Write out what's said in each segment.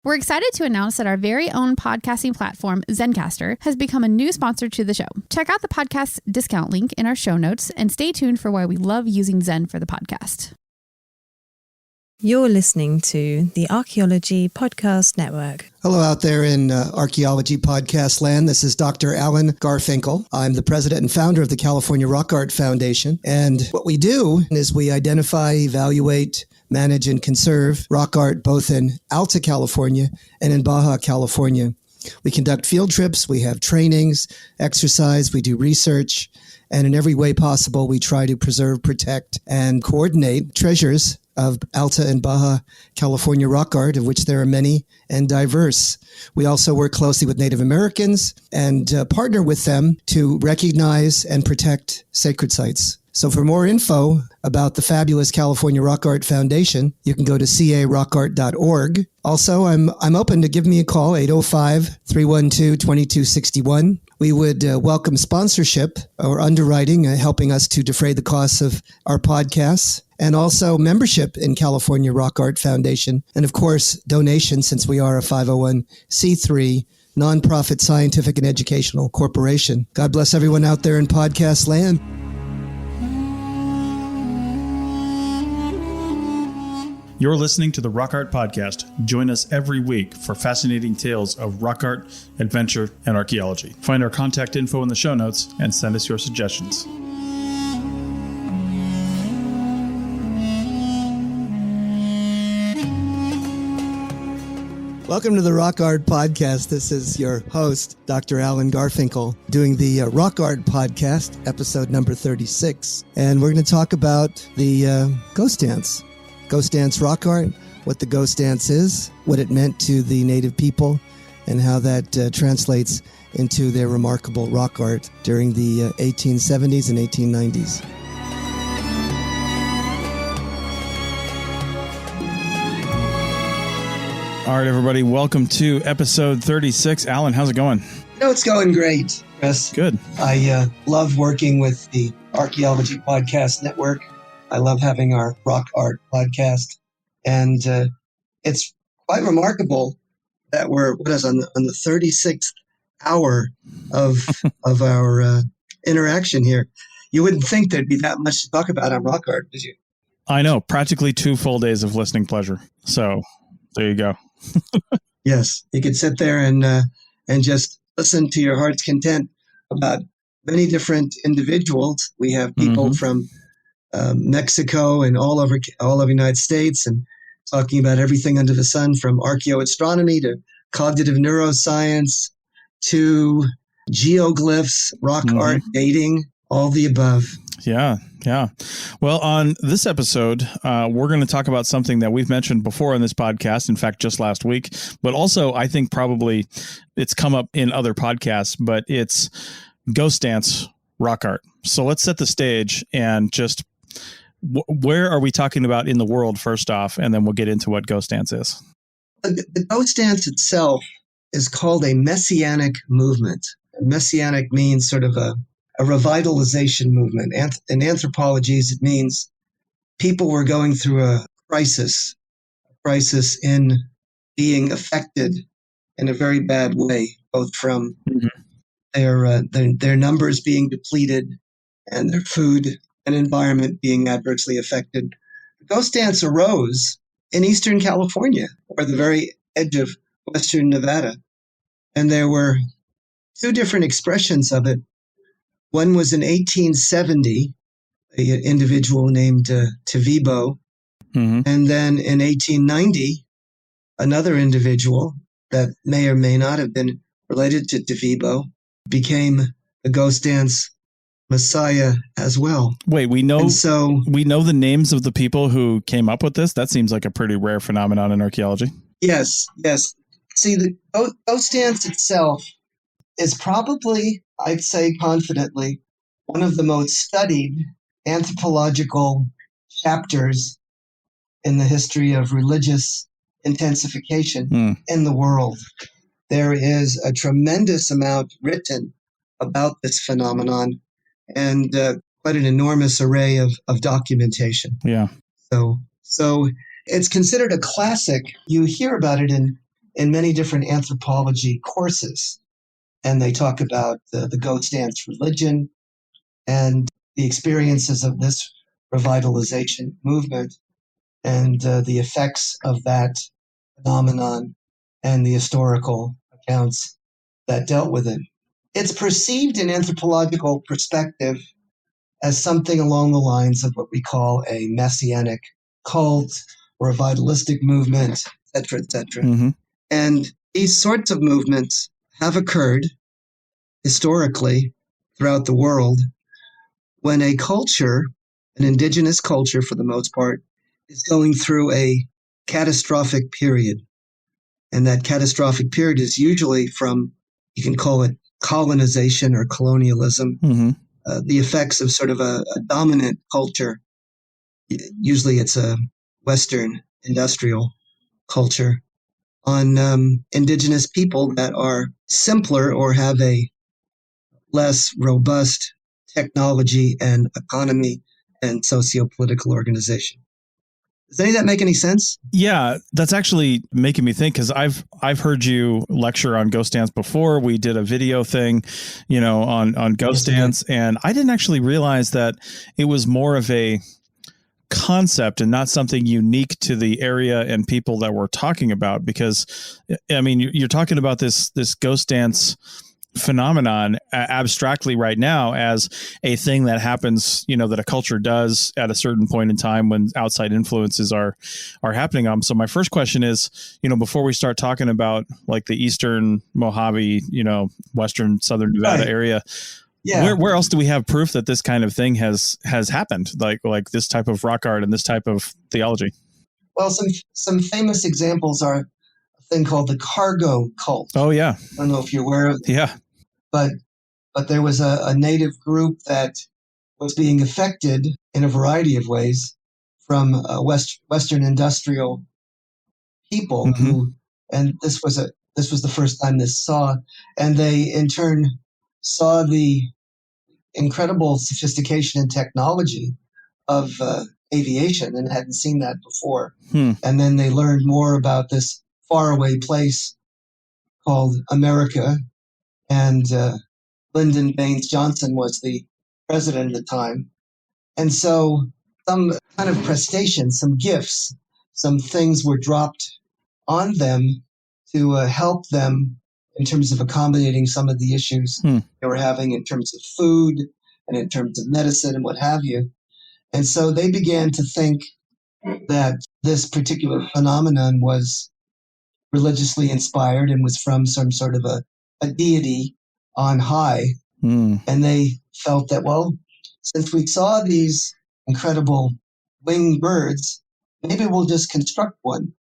We're excited to announce that our very own podcasting platform, Zencastr, has become a new sponsor to the show. Check out the podcast's discount link in our show notes and stay tuned for why we love using Zen for the podcast. You're listening to the Archaeology Podcast Network. Hello out there in Archaeology podcast land. This is Dr. Alan Garfinkel. I'm the president and founder of the California Rock Art Foundation. And what we do is we identify, evaluate, manage, and conserve rock art both in Alta California and in Baja California. We conduct field trips, we have trainings, exercise, we do research, and in every way possible, we try to preserve, protect, and coordinate treasures of Alta and Baja California rock art, of which there are many and diverse. We also work closely with Native Americans and partner with them to recognize and protect sacred sites. So for more info about the fabulous California Rock Art Foundation, you can go to carockart.org. Also, I'm open to give me a call, 805-312-2261. We would welcome sponsorship or underwriting, helping us to defray the costs of our podcasts, and also membership in California Rock Art Foundation. And of course, donations, since we are a 501c3 nonprofit scientific and educational corporation. God bless everyone out there in podcast land. You're listening to the Rock Art Podcast. Join us every week for fascinating tales of rock art, adventure, and archaeology. Find our contact info in the show notes and send us your suggestions. Welcome to the Rock Art Podcast. This is your host, Dr. Alan Garfinkel, doing the Rock Art Podcast, episode number 36. And we're going to talk about the ghost dance. Ghost dance rock art, what the ghost dance is, what it meant to the native people, and how that translates into their remarkable rock art during the 1870s and 1890s. All right, everybody, welcome to episode 36. Alan, how's it going? It's going great, Chris. Good. I love working with the Archaeology Podcast Network. I love having our Rock Art Podcast. And it's quite remarkable that we're on the 36th hour of our interaction here. You wouldn't think there'd be that much to talk about on rock art, did you? I know, practically 2 full days of listening pleasure. So there you go. Yes, you could sit there and just listen to your heart's content about many different individuals. We have people from Mexico and all over the United States, and talking about everything under the sun, from archaeoastronomy to cognitive neuroscience to geoglyphs, rock art, dating, all the above. Yeah. Well, on this episode, we're going to talk about something that we've mentioned before on this podcast. In fact, just last week, but also I think probably it's come up in other podcasts, but it's ghost dance rock art. So let's set the stage and just where are we talking about in the world first off, and then we'll get into what ghost dance is. The ghost dance itself is called a messianic movement. Messianic means sort of a revitalization movement. In anthropologies, it means people were going through a crisis in being affected in a very bad way, both from their numbers being depleted and their food and environment being adversely affected. The ghost dance arose in Eastern California, or the very edge of Western Nevada. And there were 2 different expressions of it. One was in 1870, an individual named Tevibo. And then in 1890, another individual that may or may not have been related to Tevibo became the ghost dance messiah as well. Wait, we know the names of the people who came up with this? That seems like a pretty rare phenomenon in archaeology. Yes. See, the ghost dance itself is probably, I'd say confidently, one of the most studied anthropological chapters in the history of religious intensification in the world. There is a tremendous amount written about this phenomenon, and quite an enormous array of documentation. Yeah. So it's considered a classic. You hear about it in in many different anthropology courses. And they talk about the ghost dance religion and the experiences of this revitalization movement and the effects of that phenomenon and the historical accounts that dealt with it. It's perceived in anthropological perspective as something along the lines of what we call a messianic cult or a vitalistic movement, et cetera, et cetera. Mm-hmm. And these sorts of movements have occurred historically throughout the world when a culture, an indigenous culture for the most part, is going through a catastrophic period. And that catastrophic period is usually from, you can call it colonization or colonialism, the effects of sort of a dominant culture. Usually it's a Western industrial culture on indigenous people that are simpler or have a less robust technology and economy and socio-political organization. Does any of that make any sense? Yeah, that's actually making me think, because I've heard you lecture on ghost dance before. We did a video thing, on ghost dance, and I didn't actually realize that it was more of a concept and not something unique to the area and people that we're talking about. Because, I mean, you're talking about this ghost dance phenomenon abstractly right now as a thing that happens, that a culture does at a certain point in time when outside influences are happening. So my first question is, before we start talking about like the Eastern Mojave, Western Southern Nevada area, where else do we have proof that this kind of thing has happened? Like this type of rock art and this type of theology? Well, some famous examples are thing called the cargo cult. Oh, yeah. I don't know if you're aware of it. Yeah. But there was a native group that was being affected in a variety of ways from Western industrial people who, and this was the first time this saw, and they in turn saw the incredible sophistication and technology of aviation and hadn't seen that before. And then they learned more about this faraway place called America, and Lyndon Baines Johnson was the president at the time. And so some kind of prestation, some gifts, some things were dropped on them to help them in terms of accommodating some of the issues they were having in terms of food and in terms of medicine and what have you. And so they began to think that this particular phenomenon was religiously inspired and was from some sort of a deity on high. And they felt that, well, since we saw these incredible winged birds, maybe we'll just construct one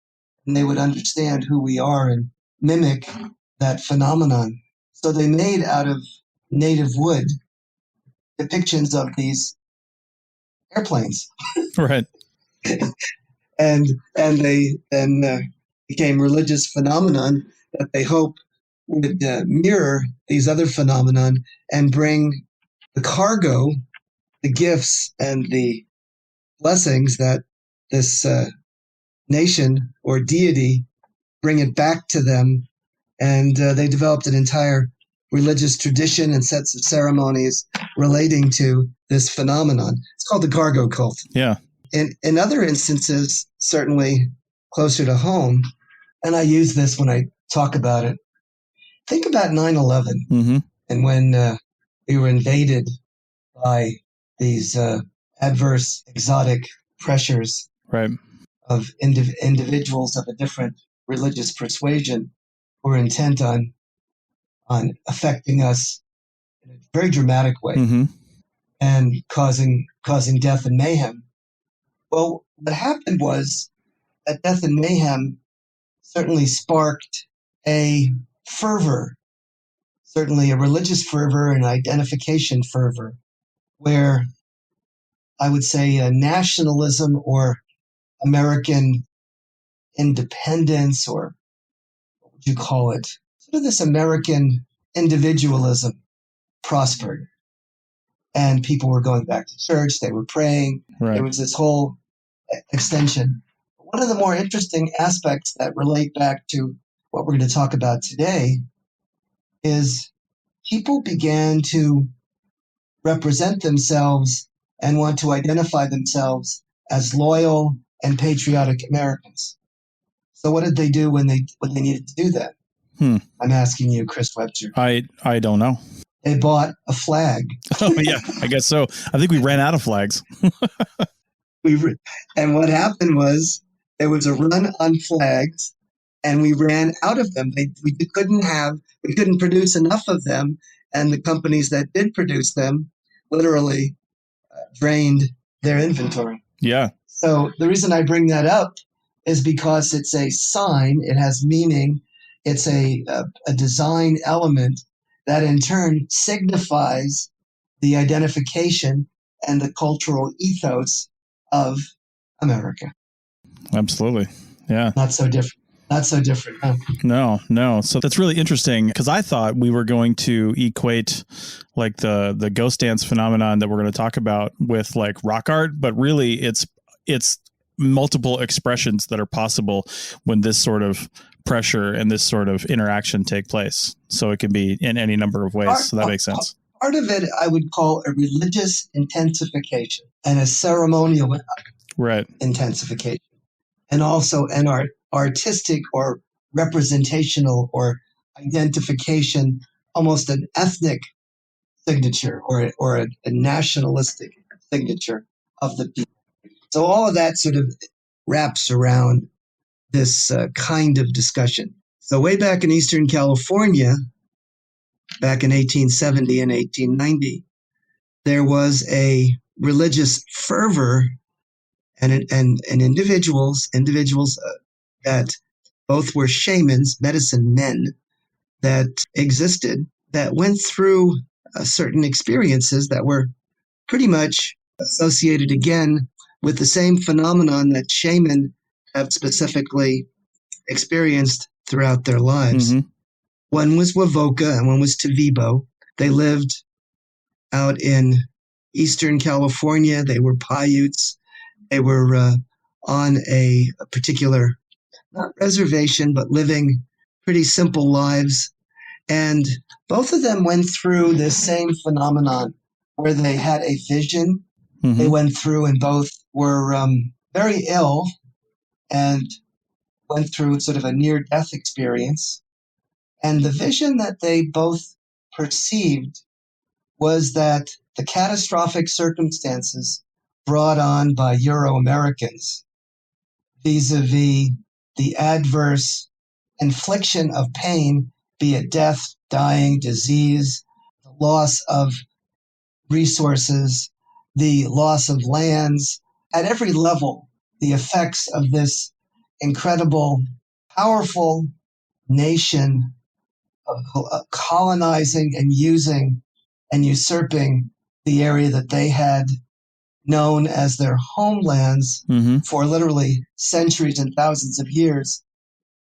and they would understand who we are and mimic that phenomenon. So they made out of native wood depictions of these airplanes. Right. and they then became religious phenomenon that they hope would mirror these other phenomenon and bring the cargo, the gifts, and the blessings that this nation or deity, bring it back to them. And they developed an entire religious tradition and sets of ceremonies relating to this phenomenon. It's called the cargo cult. Yeah. In other instances, certainly closer to home, and I use this when I talk about it, think about 9/11 and when we were invaded by these adverse, exotic pressures of individuals of a different religious persuasion who were intent on affecting us in a very dramatic way and causing death and mayhem. Well, what happened was that death and mayhem certainly sparked a fervor, certainly a religious fervor and identification fervor, where I would say nationalism or American independence, or what would you call it? Sort of this American individualism prospered. And people were going back to church, they were praying. Right. There was this whole extension. One of the more interesting aspects that relate back to what we're going to talk about today, is people began to represent themselves and want to identify themselves as loyal and patriotic Americans. So what did they do when they needed to do that? I'm asking you, Chris Webster. I don't know. They bought a flag. Oh, yeah, I guess so. I think we ran out of flags. And what happened was there was a run on flags, and we ran out of them. We couldn't produce enough of them, and the companies that did produce them literally drained their inventory. Yeah. So the reason I bring that up is because it's a sign. It has meaning. It's a design element that in turn signifies the identification and the cultural ethos of America. Absolutely. Yeah. Not so different. Huh? No. So that's really interesting, because I thought we were going to equate like the ghost dance phenomenon that we're going to talk about with like rock art, but really it's multiple expressions that are possible when this sort of pressure and this sort of interaction take place. So it can be in any number of ways. So that makes sense. Part of it I would call a religious intensification and a ceremonial intensification, and also an artistic or representational or identification, almost an ethnic signature or a nationalistic signature of the people. So all of that sort of wraps around this kind of discussion. So way back in Eastern California, back in 1870 and 1890, there was a religious fervor and individuals that both were shamans, medicine men, that existed, that went through certain experiences that were pretty much associated again with the same phenomenon that shaman have specifically experienced throughout their lives. Mm-hmm. One was Wavoka and one was Tavibo. They lived out in Eastern California. They were Paiutes. They were on a particular, not reservation, but living pretty simple lives. And both of them went through this same phenomenon where they had a vision. Mm-hmm. They went through and both were very ill and went through sort of a near-death experience. And the vision that they both perceived was that the catastrophic circumstances brought on by Euro-Americans vis-a-vis the adverse infliction of pain, be it death, dying, disease, the loss of resources, the loss of lands, at every level, the effects of this incredible, powerful nation of colonizing and using and usurping the area that they had known as their homelands mm-hmm. for literally centuries and thousands of years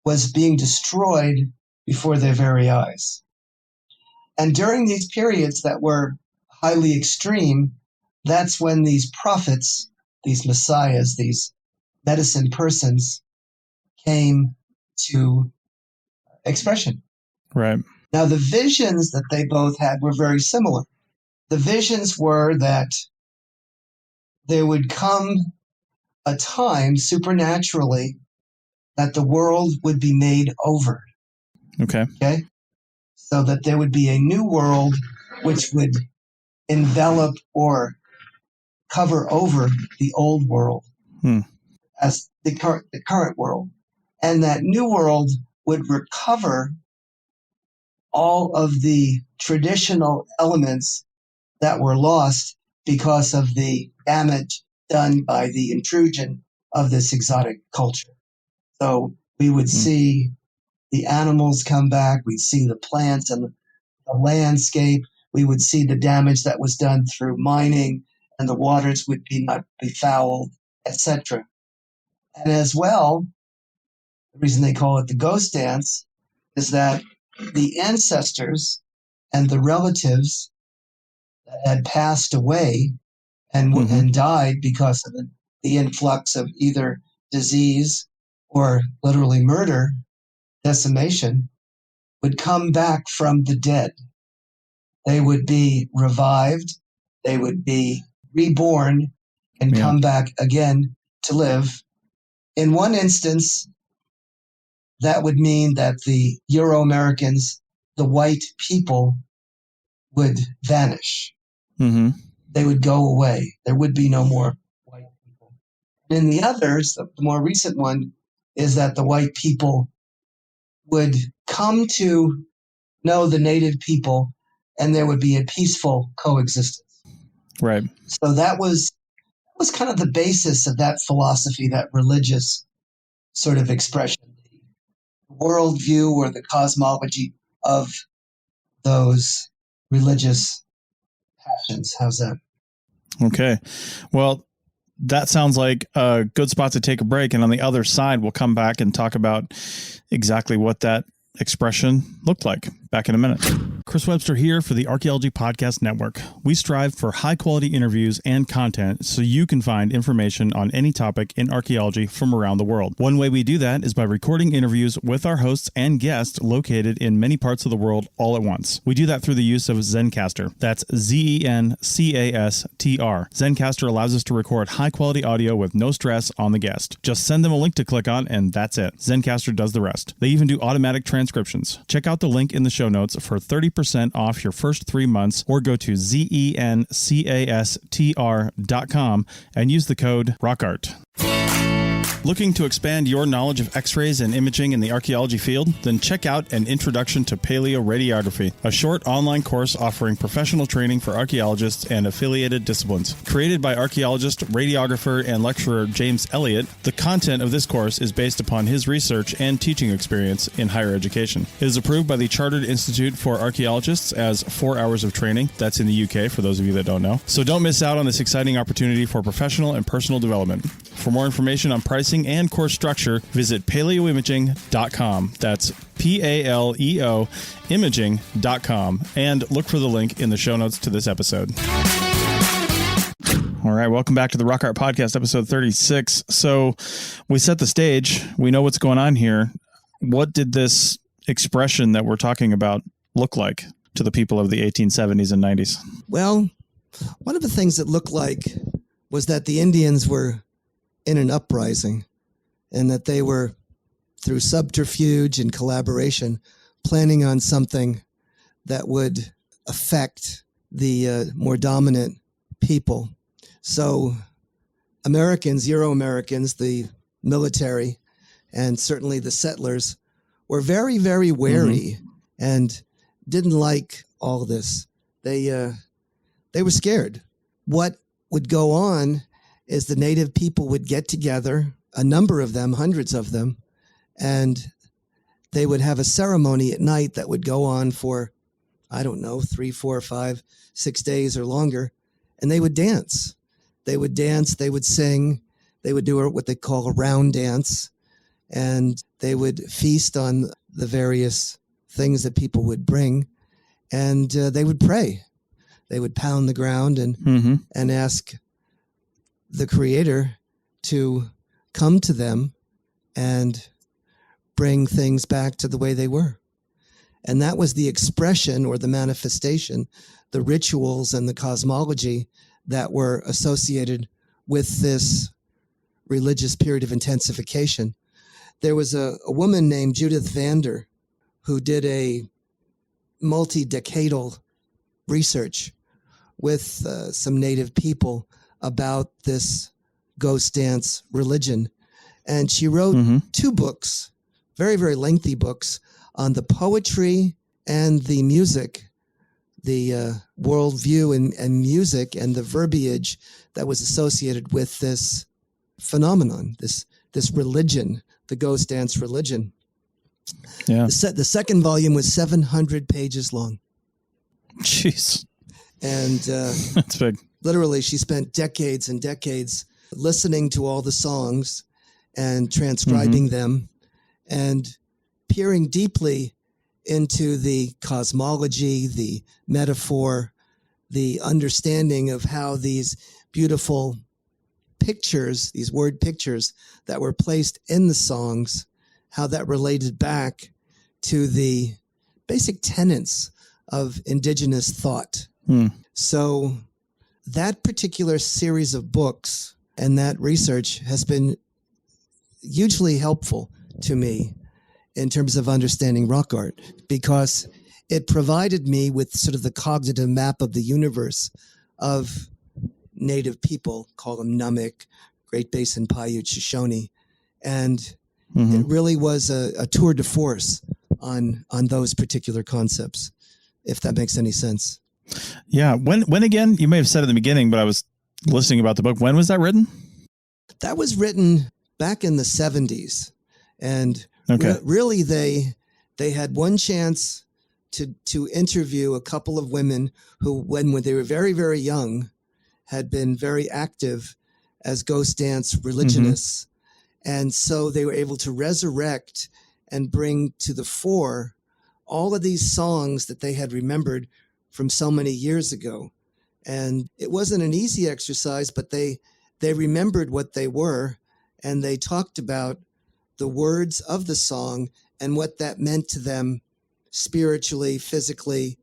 was being destroyed before their very eyes. And during these periods that were highly extreme, that's when these prophets, these messiahs, these medicine persons came to expression. Right. Now, the visions that they both had were very similar. The visions were that there would come a time supernaturally that the world would be made over. Okay. So that there would be a new world which would envelop or cover over the old world as the current world. And that new world would recover all of the traditional elements that were lost because of the damage done by the intrusion of this exotic culture. So we would see the animals come back, we'd see the plants and the landscape, we would see the damage that was done through mining, and the waters would not be fouled, etc. And as well, the reason they call it the ghost dance is that the ancestors and the relatives that had passed away and died because of the influx of either disease or literally murder decimation, would come back from the dead. They would be revived, they would be reborn, and come back again to live. In one instance, that would mean that the Euro-Americans, the white people, would vanish. Mm-hmm. They would go away. There would be no more white people. And in the others, the more recent one, is that the white people would come to know the native people, and there would be a peaceful coexistence. Right. So that was kind of the basis of that philosophy, that religious sort of expression, the worldview or the cosmology of those religious passions. How's that? Okay. Well, that sounds like a good spot to take a break. And on the other side, we'll come back and talk about exactly what that expression looked like. Back in a minute. Chris Webster here for the Archaeology Podcast Network. We strive for high quality interviews and content so you can find information on any topic in archaeology from around the world. One way we do that is by recording interviews with our hosts and guests located in many parts of the world all at once. We do that through the use of Zencastr. That's Zencastr. Zencastr allows us to record high quality audio with no stress on the guest. Just send them a link to click on and that's it. Zencastr does the rest. They even do automatic transcriptions. Check out the link in the show notes for 30% off your first 3 months, or go to zencastr.com and use the code ROCKART. Looking to expand your knowledge of X-rays and imaging in the archaeology field? Then check out An Introduction to Paleoradiography, a short online course offering professional training for archaeologists and affiliated disciplines. Created by archaeologist, radiographer, and lecturer James Elliott, the content of this course is based upon his research and teaching experience in higher education. It is approved by the Chartered Institute for Archaeologists as 4 hours of training. That's in the UK, for those of you that don't know. So don't miss out on this exciting opportunity for professional and personal development. For more information on pricing and course structure, visit paleoimaging.com. That's PALEO imaging.com, and look for the link in the show notes to this episode. All right, welcome back to the Rock Art Podcast, episode 36. So we set the stage. We know what's going on here. What did this expression that we're talking about look like to the people of the 1870s and 90s? Well, one of the things it looked like was that the Indians were in an uprising, and that they were, through subterfuge and collaboration, planning on something that would affect the more dominant people. So Americans, Euro-Americans, the military, and certainly the settlers were very, very wary and didn't like all this. They were scared. What would go on is the native people would get together, a number of them, hundreds of them, and they would have a ceremony at night that would go on for, 3, 4, 5, 6 days or longer, and they would dance. They would dance, they would sing, they would do what they call a round dance, and they would feast on the various things that people would bring, and they would pray. They would pound the ground and ask the Creator to come to them and bring things back to the way they were. And that was the expression or the manifestation, the rituals and the cosmology that were associated with this religious period of intensification. There was a woman named Judith Vander who did a multi-decadal research with some native people about this ghost dance religion. And she wrote 2 books, very, very lengthy books, on the poetry and the music, the worldview and music and the verbiage that was associated with this phenomenon, this religion, the ghost dance religion. Yeah. The second volume was 700 pages long. Jeez. And that's big. Literally, she spent decades and decades listening to all the songs and transcribing them and peering deeply into the cosmology, the metaphor, the understanding of how these beautiful pictures, these word pictures that were placed in the songs, how that related back to the basic tenets of indigenous thought. So that particular series of books and that research has been hugely helpful to me in terms of understanding rock art, because it provided me with sort of the cognitive map of the universe of native people, call them Numik, Great Basin Paiute, Shoshone. And it really was a tour de force on those particular concepts, if that makes any sense. Yeah. When again, you may have said at the beginning, but I was listening about the book. When was that written? That was written back in the 70s. And really they had one chance to interview a couple of women who, when they were very, very young, had been very active as ghost dance religionists. And so they were able to resurrect and bring to the fore all of these songs that they had remembered from so many years ago. And it wasn't an easy exercise, but they remembered what they were, and they talked about the words of the song and what that meant to them spiritually, physically,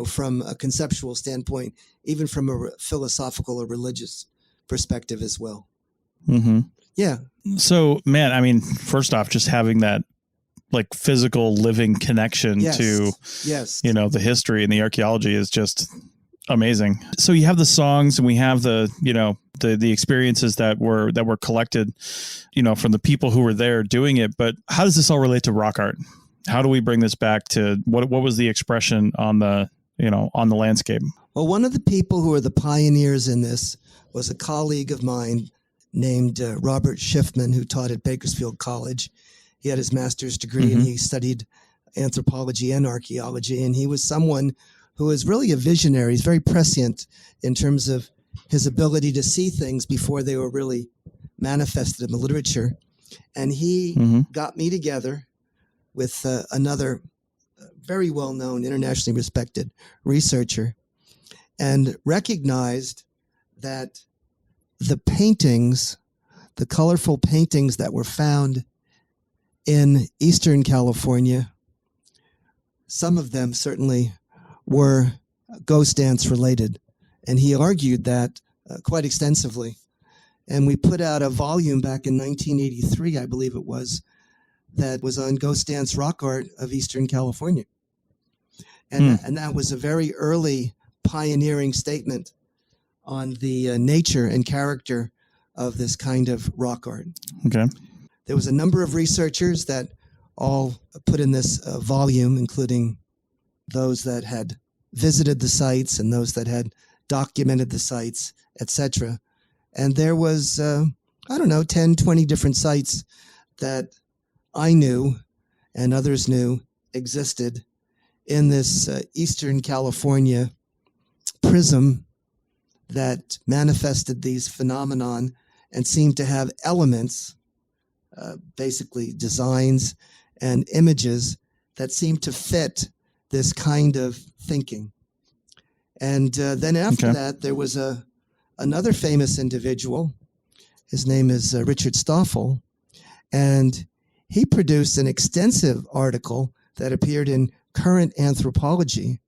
from a conceptual standpoint, even from a philosophical or religious perspective as well. Yeah. So, man, I mean, first off, just having that like physical living connection to, the history and the archaeology is just amazing. So you have the songs and we have the experiences that were collected, from the people who were there doing it. But how does this all relate to rock art? How do we bring this back to what was the expression on the landscape? Well, one of the people who are the pioneers in this was a colleague of mine named Robert Schiffman, who taught at Bakersfield College. He had his master's degree and he studied anthropology and archaeology. And he was someone who was really a visionary. He's very prescient in terms of his ability to see things before they were really manifested in the literature. And he got me together with another very well-known, internationally respected researcher, and recognized that the paintings, the colorful paintings that were found in Eastern California, some of them certainly were ghost dance related. And he argued that quite extensively. And we put out a volume back in 1983, I believe it was, that was on ghost dance rock art of Eastern California. And that was a very early pioneering statement on the nature and character of this kind of rock art. Okay. There was a number of researchers that all put in this volume, including those that had visited the sites and those that had documented the sites, etc. And there was, 10, 20 different sites that I knew and others knew existed in this Eastern California prism that manifested these phenomenon and seemed to have elements, basically designs and images that seemed to fit this kind of thinking. And then after that, there was another famous individual. His name is Richard Stoffel, and he produced an extensive article that appeared in Current Anthropology,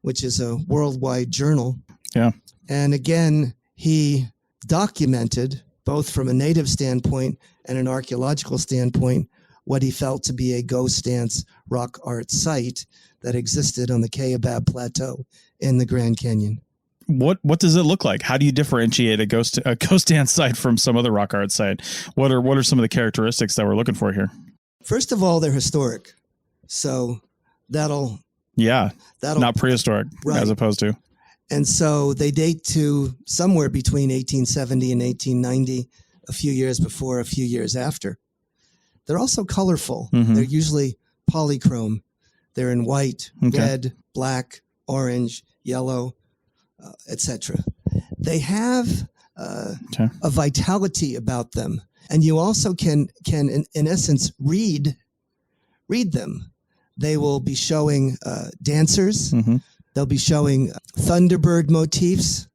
which is a worldwide journal. Yeah. And again, he documented, both from a native standpoint and an archaeological standpoint, what he felt to be a ghost dance rock art site that existed on the Kaibab Plateau in the Grand Canyon. What does it look like? How do you differentiate a ghost dance site from some other rock art site? What are some of the characteristics that we're looking for here? First of all, they're historic. So that'll not prehistoric, right, as opposed to. And so they date to somewhere between 1870 and 1890, a few years before, a few years after. They're also colorful. They're usually polychrome. They're in white, red, black, orange, yellow, etc. They have a vitality about them. And you also can in essence, read them. They will be showing dancers. They'll be showing Thunderbird motifs.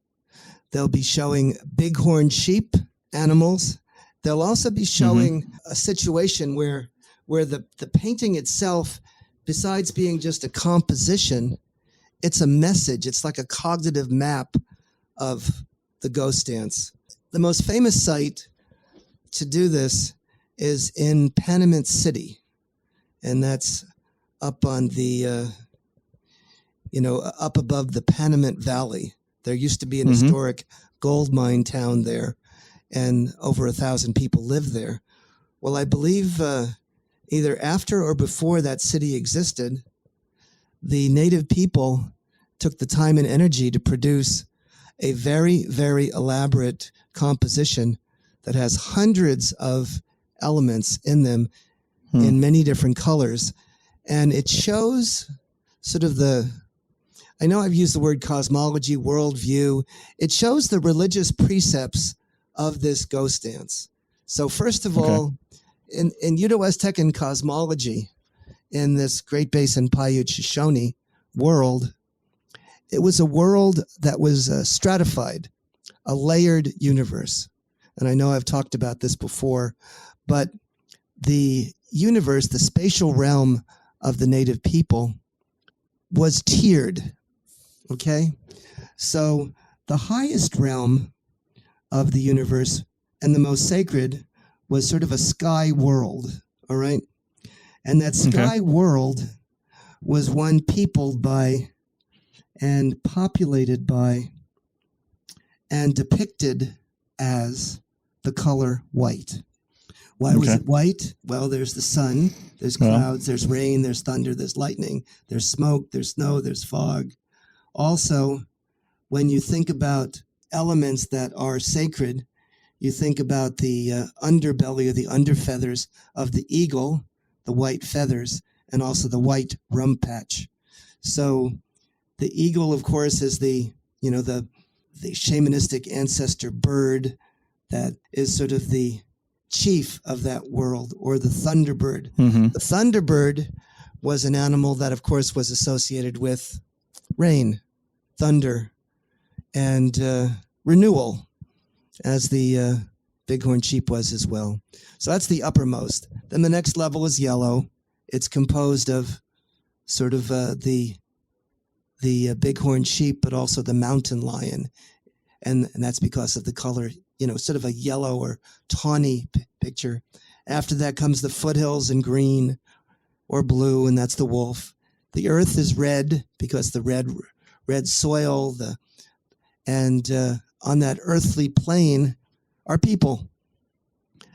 They'll be showing bighorn sheep animals. They'll also be showing a situation where where the painting itself, besides being just a composition, it's a message. It's like a cognitive map of the ghost dance. The most famous site to do this is in Panamint City, and that's up on the, up above the Panamint Valley. There used to be an historic gold mine town there, and over 1,000 people lived there. Well, I believe either after or before that city existed, the native people took the time and energy to produce a very, very elaborate composition that has hundreds of elements in them in many different colors. And it shows sort of I know I've used the word cosmology, worldview. It shows the religious precepts of this ghost dance. So first of all, in Uto-Aztecan cosmology, in this Great Basin Paiute Shoshone world, it was a world that was stratified, a layered universe. And I know I've talked about this before, but the universe, the spatial realm of the native people, was tiered. Okay? So the highest realm of the universe and the most sacred was sort of a sky world. All right? And that sky world was one peopled by and populated by and depicted as the color white. Why was it white? Well, there's the sun, there's clouds, there's rain, there's thunder, there's lightning, there's smoke, there's snow, there's fog. Also, when you think about elements that are sacred, you think about the underbelly or the underfeathers of the eagle, the white feathers, and also the white rump patch. So the eagle, of course, is the shamanistic ancestor bird that is sort of the chief of that world, or the Thunderbird. The Thunderbird was an animal that, of course, was associated with rain, thunder, and renewal, as the bighorn sheep was as well. So that's the uppermost. Then the next level is yellow. It's composed of sort of the bighorn sheep, but also the mountain lion. And that's because of the color, sort of a yellow or tawny picture. After that comes the foothills in green or blue, and that's the wolf. The earth is red because the red soil, and on that earthly plane are people.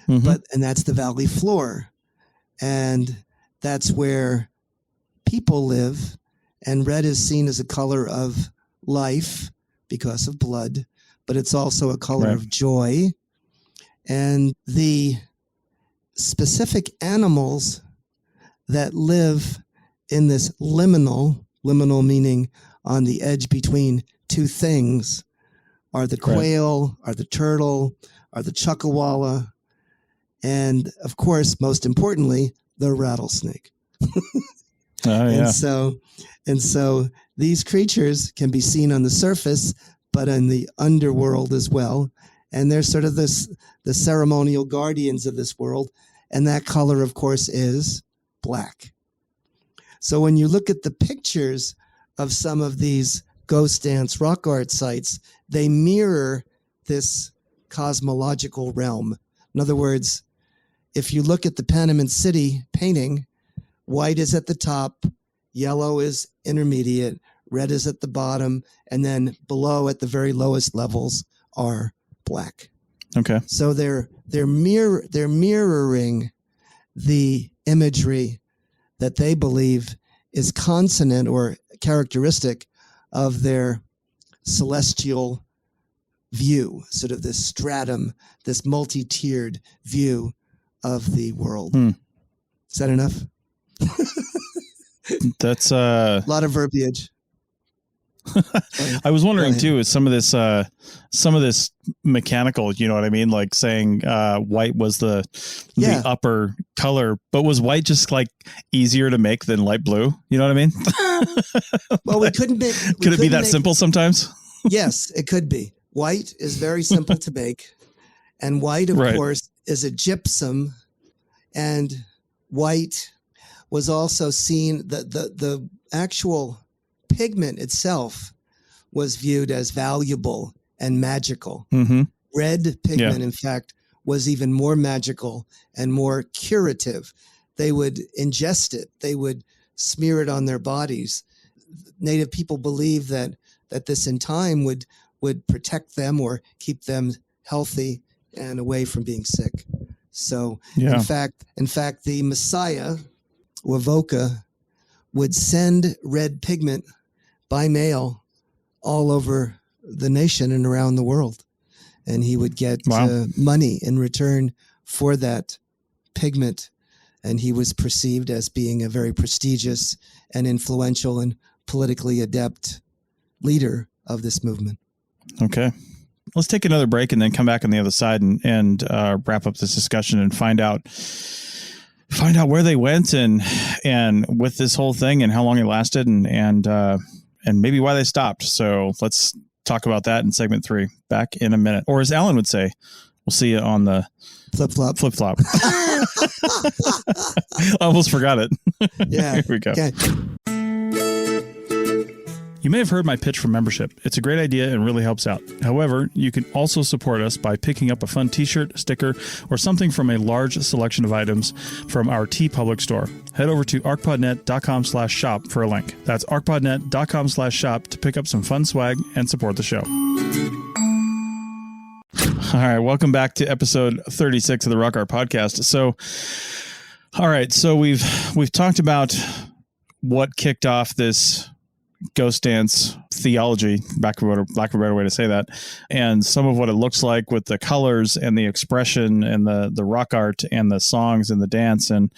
And that's the valley floor. And that's where people live. And red is seen as a color of life because of blood, but it's also a color of joy. And the specific animals that live in this liminal meaning on the edge between two things, are the quail, are the turtle, are the chuckawalla, and of course, most importantly, the rattlesnake. And so these creatures can be seen on the surface, but in the underworld as well. And they're sort of the ceremonial guardians of this world. And that color, of course, is black. So when you look at the pictures of some of these ghost dance rock art sites, they mirror this cosmological realm. In other words, if you look at the Panamint City painting, white is at the top, yellow is intermediate, red is at the bottom, and then below at the very lowest levels are black. Okay. So they're mirroring the imagery that they believe is consonant or characteristic of their celestial view, sort of this stratum, this multi-tiered view of the world. Is that enough? That's a lot of verbiage. I was wondering too, is some of this mechanical, you know what I mean? Like saying white was the upper color, but was white just like easier to make than light blue? You know what I mean? Well, we couldn't make. Could it be that simple sometimes? Yes, it could be. White is very simple to make, and white, of course, is a gypsum, and white was also seen, the actual pigment itself was viewed as valuable and magical. Mm-hmm. Red pigment, in fact, was even more magical and more curative. They would ingest it. They would smear it on their bodies. Native people believed that this in time would protect them or keep them healthy and away from being sick. So in fact, the Messiah, Wavoka, would send red pigment by mail all over the nation and around the world. And he would get money in return for that pigment. And he was perceived as being a very prestigious and influential and politically adept leader of this movement. Okay. Let's take another break and then come back on the other side and wrap up this discussion and find out where they went and with this whole thing and how long it lasted and maybe why they stopped. So let's talk about that in segment 3. Back in a minute. Or as Alan would say, we'll see you on the flip-flop. Flip-flop. I almost forgot it. Yeah. Here we go. Okay. You may have heard my pitch for membership. It's a great idea and really helps out. However, you can also support us by picking up a fun t-shirt, sticker, or something from a large selection of items from our TeePublic store. Head over to arcpodnet.com/shop for a link. That's arcpodnet.com/shop to pick up some fun swag and support the show. All right, welcome back to episode 36 of the Rock Art Podcast. So, all right, so we've talked about what kicked off this ghost dance theology, lack of a better way to say that, and some of what it looks like with the colors and the expression and the rock art and the songs and the dance. And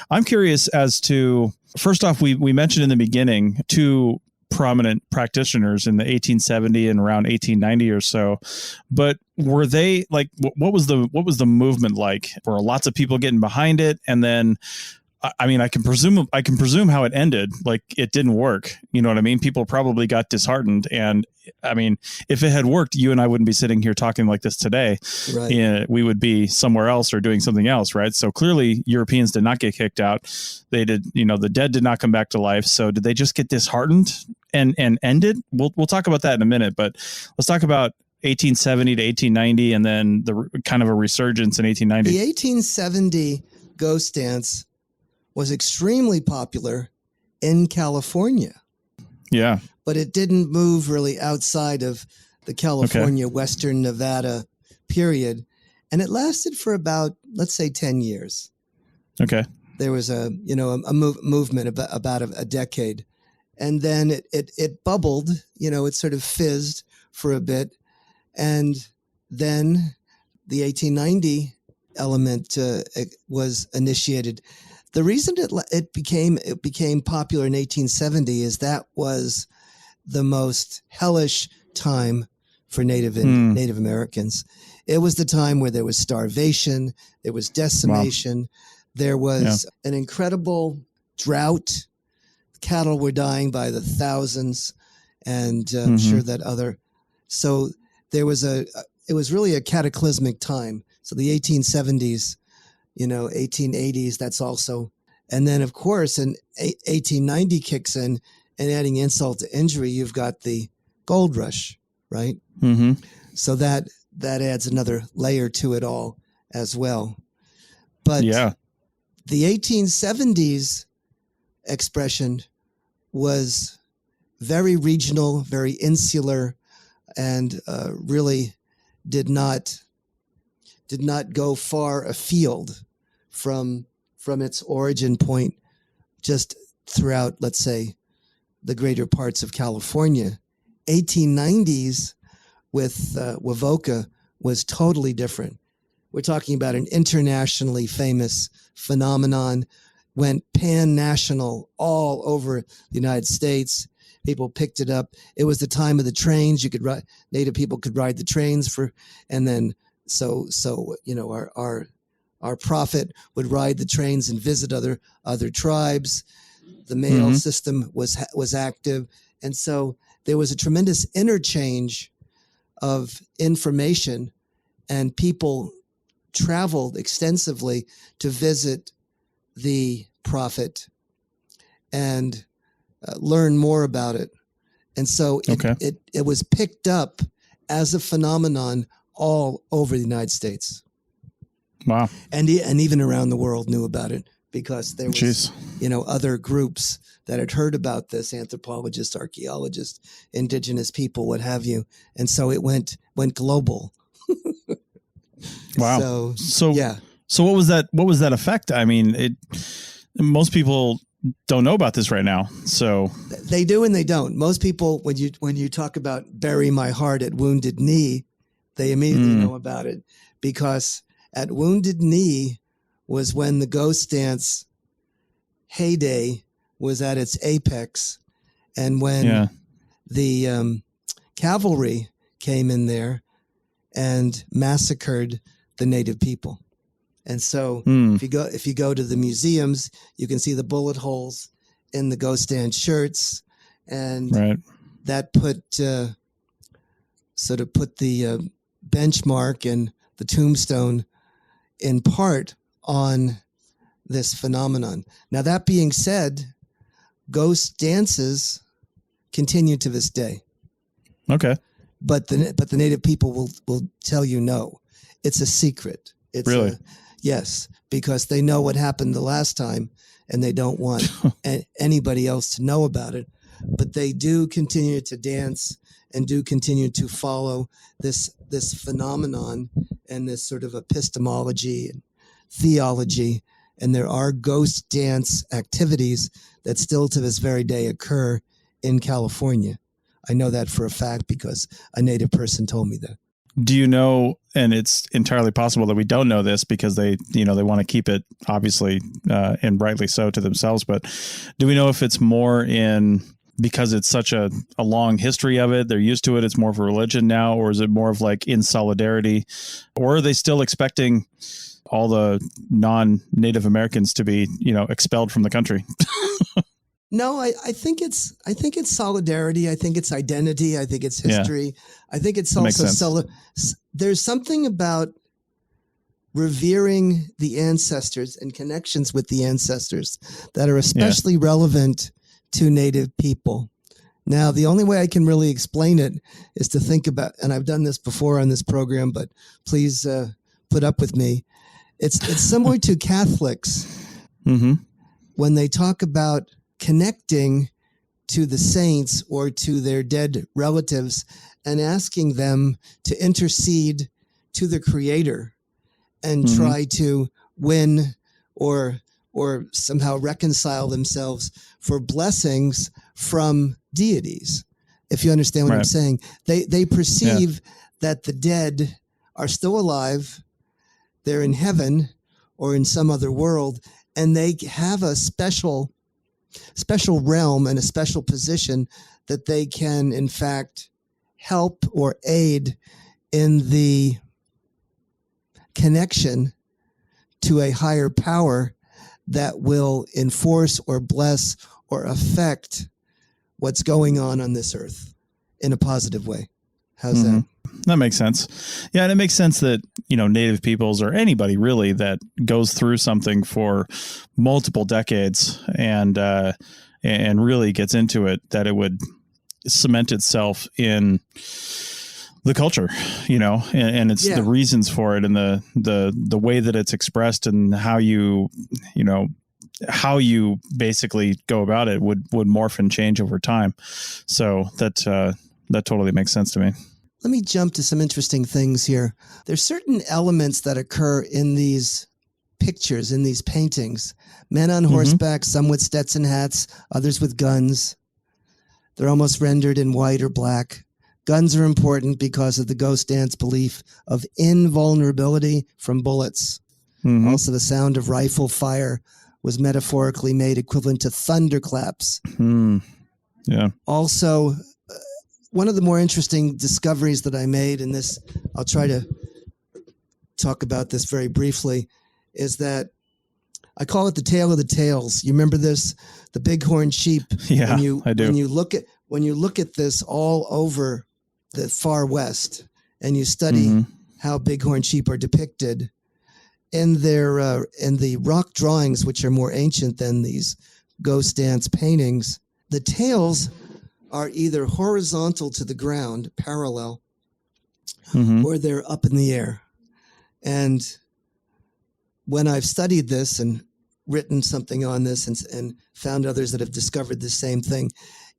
I'm curious as to, first off, we mentioned in the beginning 2 prominent practitioners in the 1870 and around 1890 or so, but were they like, what was the movement like? Were lots of people getting behind it? And then I mean, I can presume how it ended. Like, it didn't work. You know what I mean? People probably got disheartened. And I mean, if it had worked, you and I wouldn't be sitting here talking like this today. Right. We would be somewhere else or doing something else. Right. So clearly Europeans did not get kicked out. They did, the dead did not come back to life. So did they just get disheartened and ended? We'll talk about that in a minute, but let's talk about 1870 to 1890 and then the kind of a resurgence in 1890. The 1870 ghost dance was extremely popular in California. Yeah. But it didn't move really outside of the California, Western Nevada period. And it lasted for about, let's say, 10 years. Okay. There was a movement about a decade. And then it bubbled, it sort of fizzed for a bit. And then the 1890 element was initiated. The reason it became popular in 1870 is that was the most hellish time for Native Americans. It was the time where there was starvation, there was decimation, there was an incredible drought. Cattle were dying by the thousands, and I'm sure that so there was it was really a cataclysmic time. So the 1870s. 1880s, that's also. And then, of course, in 1890 kicks in, and adding insult to injury, you've got the gold rush, right? Mm-hmm. So that adds another layer to it all as well. But the 1870s expression was very regional, very insular, and really did not go far afield from its origin point, just throughout, let's say, the greater parts of California. 1890s with Wavoka was totally different. We're talking about an internationally famous phenomenon, went pan-national all over the United States. People picked it up. It was the time of the trains. You could Native people could ride the trains and then so our prophet would ride the trains and visit other tribes. The mail system was active, and so there was a tremendous interchange of information, and people traveled extensively to visit the prophet and learn more about it. And so it was picked up as a phenomenon all over the United States. Wow. And even around the world knew about it because there was, other groups that had heard about this, anthropologists, archaeologists, indigenous people, what have you. And so it went global. Wow. So what was that effect? I mean, most people don't know about this right now. So they do and they don't. Most people, when you talk about bury my heart at Wounded Knee, they immediately know about it, because at Wounded Knee was when the ghost dance heyday was at its apex, and when the cavalry came in there and massacred the native people. And so if you go to the museums, you can see the bullet holes in the ghost dance shirts, and that put the benchmark and the tombstone in part on this phenomenon. Now, that being said, ghost dances continue to this day. Okay. But the native people will tell you no. It's a secret. It's really? Yes, because they know what happened the last time and they don't want anybody else to know about it. But they do continue to dance and do continue to follow this phenomenon and this sort of epistemology and theology. And there are ghost dance activities that still to this very day occur in California. I know that for a fact because a native person told me that. Do you know, and it's entirely possible that we don't know this because they want to keep it obviously and rightly so to themselves, but do we know if it's more because it's such a long history of it, they're used to it, it's more of a religion now, or is it more of like in solidarity, or are they still expecting all the non-Native Americans to be, expelled from the country? No, I think it's solidarity. I think it's identity. I think it's history. Yeah. I think it's also there's something about revering the ancestors and connections with the ancestors that are especially relevant to Native people. Now, the only way I can really explain it is to think about, and I've done this before on this program, but please put up with me. It's similar to Catholics when they talk about connecting to the saints or to their dead relatives and asking them to intercede to the Creator and try to win or somehow reconcile themselves for blessings from deities. If you understand what I'm saying, they perceive that the dead are still alive, they're in heaven or in some other world, and they have a special realm and a special position that they can, in fact, help or aid in the connection to a higher power that will enforce or bless or affect what's going on this earth in a positive way. How's that? That makes sense. Yeah, and it makes sense that, Native peoples or anybody really that goes through something for multiple decades and really gets into it, that it would cement itself in the culture, and it's the reasons for it and the way that it's expressed and how you basically go about it would morph and change over time. So that totally makes sense to me. Let me jump to some interesting things here. There's certain elements that occur in these pictures, in these paintings. Men on horseback, some with Stetson hats, others with guns. They're almost rendered in white or black. Guns are important because of the ghost dance belief of invulnerability from bullets. Also, the sound of rifle fire was metaphorically made equivalent to thunderclaps. Yeah. Also, one of the more interesting discoveries that I made, and this, I'll try to talk about this very briefly, is that I call it the tale of the tales. You remember this? The bighorn sheep. Yeah, I do. When you look at this all over the far west and you study how bighorn sheep are depicted in the rock drawings, which are more ancient than these ghost dance paintings, the tails are either horizontal to the ground, parallel, or they're up in the air. And when I've studied this and written something on this and found others that have discovered the same thing,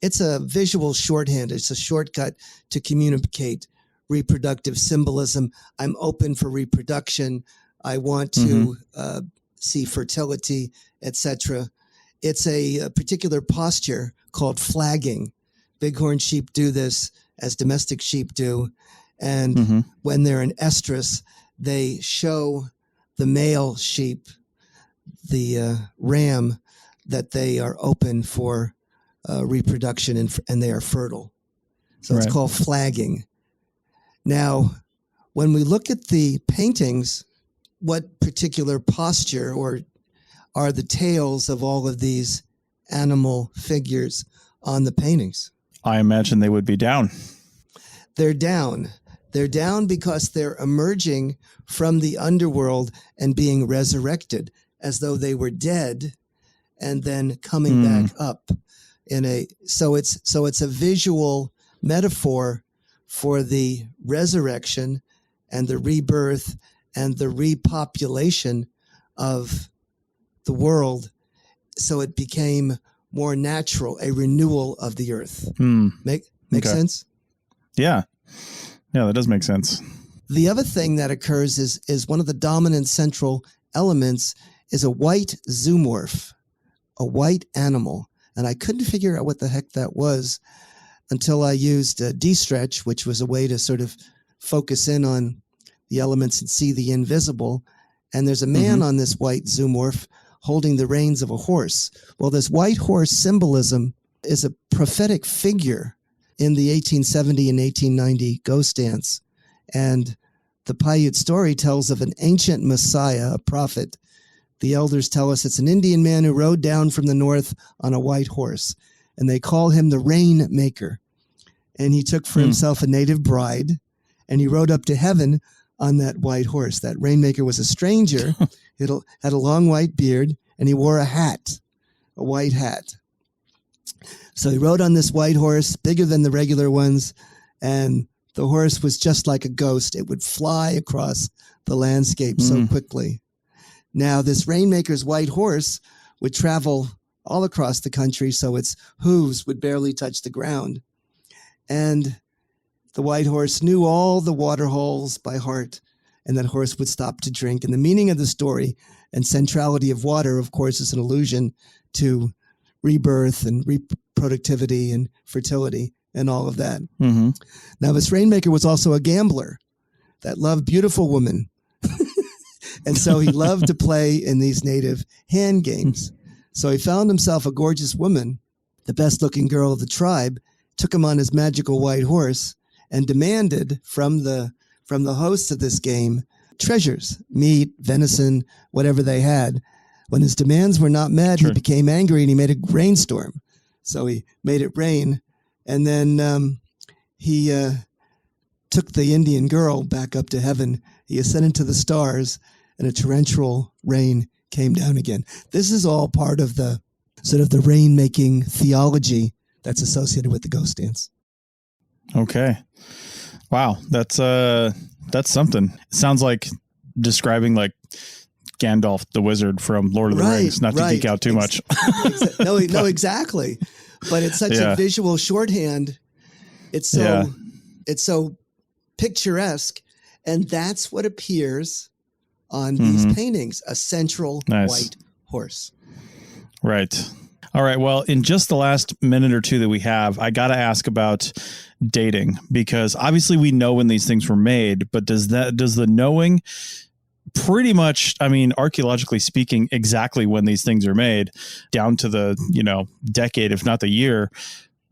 it's a visual shorthand. It's a shortcut to communicate reproductive symbolism. I'm open for reproduction. I want to see fertility, etc. It's a particular posture called flagging. Bighorn sheep do this as domestic sheep do. And when they're in estrus, they show the male sheep, the ram, that they are open for reproduction and they are fertile. So it's called flagging. Now, when we look at the paintings, what particular posture or are the tails of all of these animal figures on the paintings? I imagine they would be down. They're down. They're down because they're emerging from the underworld and being resurrected as though they were dead and then coming back up so it's a visual metaphor for the resurrection and the rebirth and the repopulation of the world. So it became more natural, a renewal of the earth. Make sense? Yeah. Yeah, that does make sense. The other thing that occurs is one of the dominant central elements is a white zoomorph, a white animal. And I couldn't figure out what the heck that was until I used de-stretch, which was a way to sort of focus in on the elements and see the invisible. And there's a man on this white zoomorph holding the reins of a horse. Well, this white horse symbolism is a prophetic figure in the 1870 and 1890 ghost dance. And the Paiute story tells of an ancient Messiah, a prophet. The elders tell us it's an Indian man who rode down from the north on a white horse, and they call him the Rainmaker. And he took for himself a native bride, and he rode up to heaven on that white horse. That Rainmaker was a stranger. It had a long white beard, and he wore a hat, a white hat. So he rode on this white horse, bigger than the regular ones, and the horse was just like a ghost. It would fly across the landscape so quickly. Now, this Rainmaker's white horse would travel all across the country, so its hooves would barely touch the ground. And the white horse knew all the water holes by heart, and that horse would stop to drink. And the meaning of the story and centrality of water, of course, is an allusion to rebirth and reproductivity and fertility and all of that. Now, this Rainmaker was also a gambler that loved beautiful women. And so he loved to play in these native hand games. So he found himself a gorgeous woman, the best looking girl of the tribe, took him on his magical white horse and demanded from the hosts of this game treasures, meat, venison, whatever they had. When his demands were not met, he became angry and he made a rainstorm. So he made it rain. And then he took the Indian girl back up to heaven. He ascended to the stars, and a torrential rain came down again. This is all part of the sort of the rain-making theology that's associated with the ghost dance. Okay. Wow. That's something. It sounds like describing like Gandalf the wizard from Lord of the Rings, not to geek out too much. No, exactly. But it's such a visual shorthand. It's so picturesque. And that's what appears on these paintings, a central white horse. Right. All right. Well, in just the last minute or two that we have, I got to ask about dating, because obviously we know when these things were made, but does the knowing pretty much, I mean, archaeologically speaking, exactly when these things are made down to the, decade, if not the year,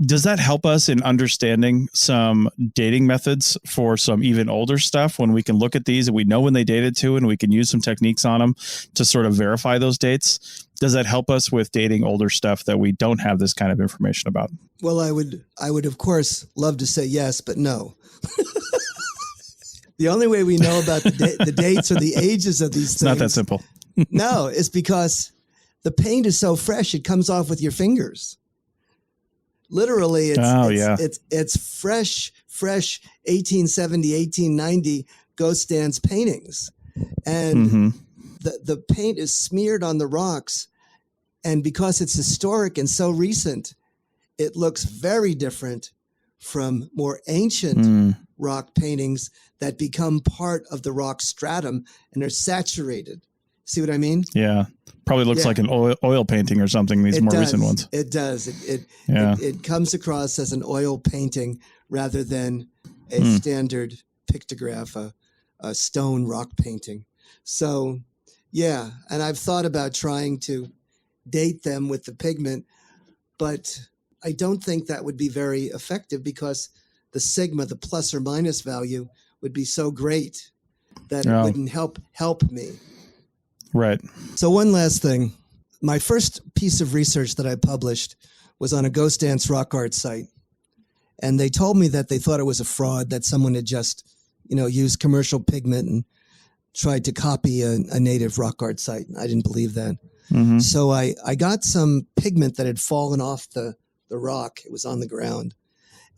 does that help us in understanding some dating methods for some even older stuff when we can look at these and we know when they dated to and we can use some techniques on them to sort of verify those dates? Does that help us with dating older stuff that we don't have this kind of information about? Well, I would of course love to say yes, but no. The only way we know about the dates or the ages of these It's things. not that simple. No, it's because the paint is so fresh, it comes off with your fingers. Literally, it's fresh 1870, 1890 ghost dance paintings. And the paint is smeared on the rocks. And because it's historic and so recent, it looks very different from more ancient rock paintings that become part of the rock stratum and are saturated. See what I mean? Yeah. Probably looks like an oil painting or something, these more recent ones. It does. It comes across as an oil painting rather than a standard pictograph, a stone rock painting. So, yeah. And I've thought about trying to date them with the pigment, but I don't think that would be very effective because the sigma, the plus or minus value, would be so great that it wouldn't help me. Right. So one last thing. My first piece of research that I published was on a ghost dance rock art site. And they told me that they thought it was a fraud, that someone had just, used commercial pigment and tried to copy a native rock art site. I didn't believe that. Mm-hmm. So I got some pigment that had fallen off the rock. It was on the ground.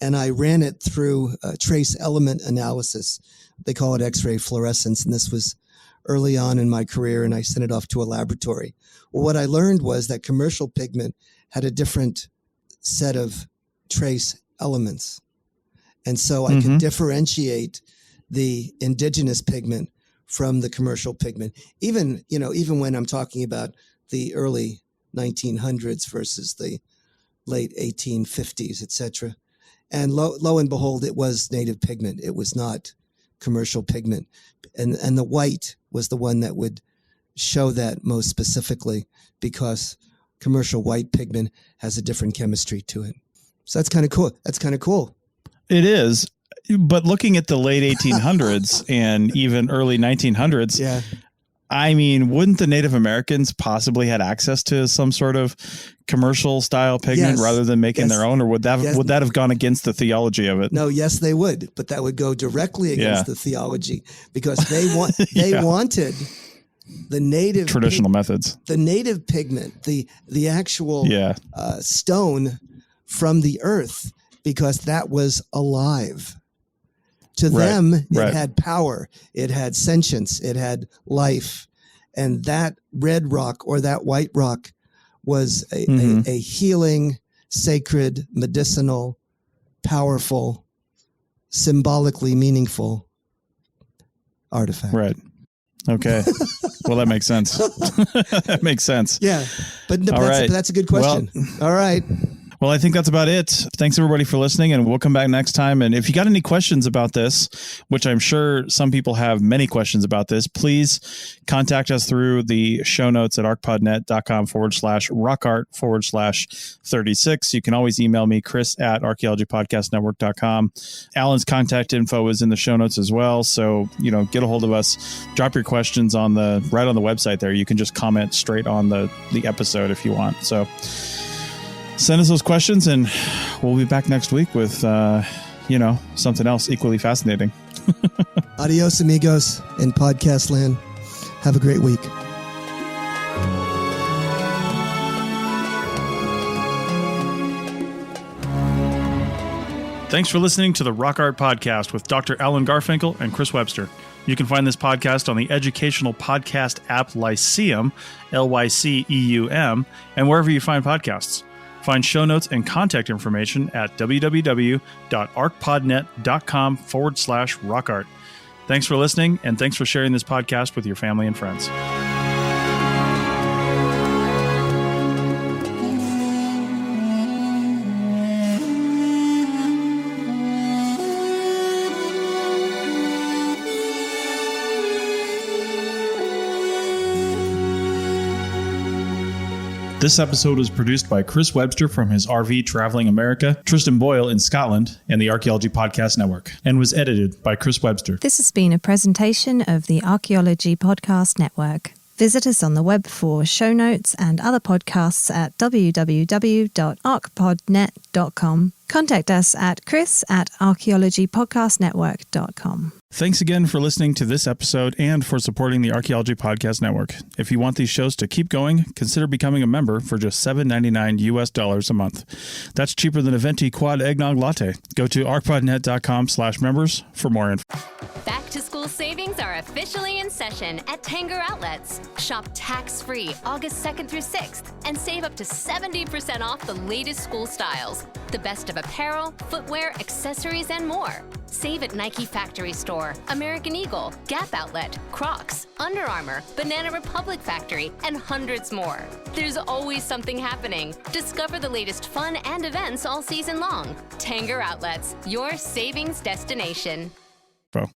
And I ran it through trace element analysis. They call it X-ray fluorescence. And this was early on in my career, and I sent it off to a laboratory. Well, what I learned was that commercial pigment had a different set of trace elements. And so I could differentiate the indigenous pigment from the commercial pigment, even when I'm talking about the early 1900s versus the late 1850s, et cetera. And lo and behold, it was native pigment. It was not commercial pigment. And the white was the one that would show that most specifically because commercial white pigment has a different chemistry to it. So that's kind of cool. It is. But looking at the late 1800s and even early 1900s, I mean, wouldn't the Native Americans possibly had access to some sort of commercial style pigment rather than making their own, or would that have gone against the theology of it? No, yes, they would, but that would go directly against the theology because they wanted the native traditional methods, the native pigment, the actual stone from the earth, because that was alive. To them, it had power, it had sentience, it had life. And that red rock or that white rock was a healing, sacred, medicinal, powerful, symbolically meaningful artifact. Right. Okay. Well, that makes sense. That makes sense. Yeah. But that's a good question. Well, all right. Well, I think that's about it. Thanks, everybody, for listening, and we'll come back next time. And if you got any questions about this, which I'm sure some people have many questions about this, please contact us through the show notes at arcpodnet.com/rockart/36. You can always email me, Chris@archaeologypodcastnetwork.com. Alan's contact info is in the show notes as well. So, get a hold of us. Drop your questions right on the website there. You can just comment straight on the episode if you want. So send us those questions, and we'll be back next week with, something else equally fascinating. Adios, amigos, in podcast land. Have a great week. Thanks for listening to the Rock Art Podcast with Dr. Alan Garfinkel and Chris Webster. You can find this podcast on the educational podcast app Lyceum, Lyceum, and wherever you find podcasts. Find show notes and contact information at www.arcpodnet.com/rockart. Thanks for listening, and thanks for sharing this podcast with your family and friends. This episode was produced by Chris Webster from his RV Traveling America, Tristan Boyle in Scotland, and the Archaeology Podcast Network, and was edited by Chris Webster. This has been a presentation of the Archaeology Podcast Network. Visit us on the web for show notes and other podcasts at www.archpodnet.com. Contact us at chris@archaeologypodcastnetwork.com. Thanks again for listening to this episode and for supporting the Archaeology Podcast Network. If you want these shows to keep going, consider becoming a member for just $7.99 US a month. That's cheaper than a venti quad eggnog latte. Go to arcpodnet.com/members for more info. Back to school savings are officially in session at Tanger Outlets. Shop tax-free August 2nd through 6th and save up to 70% off the latest school styles. The best of apparel, footwear, accessories, and more. Save at Nike Factory Store, American Eagle, Gap Outlet, Crocs, Under Armour, Banana Republic Factory, and hundreds more. There's always something happening. Discover the latest fun and events all season long. Tanger Outlets, your savings destination.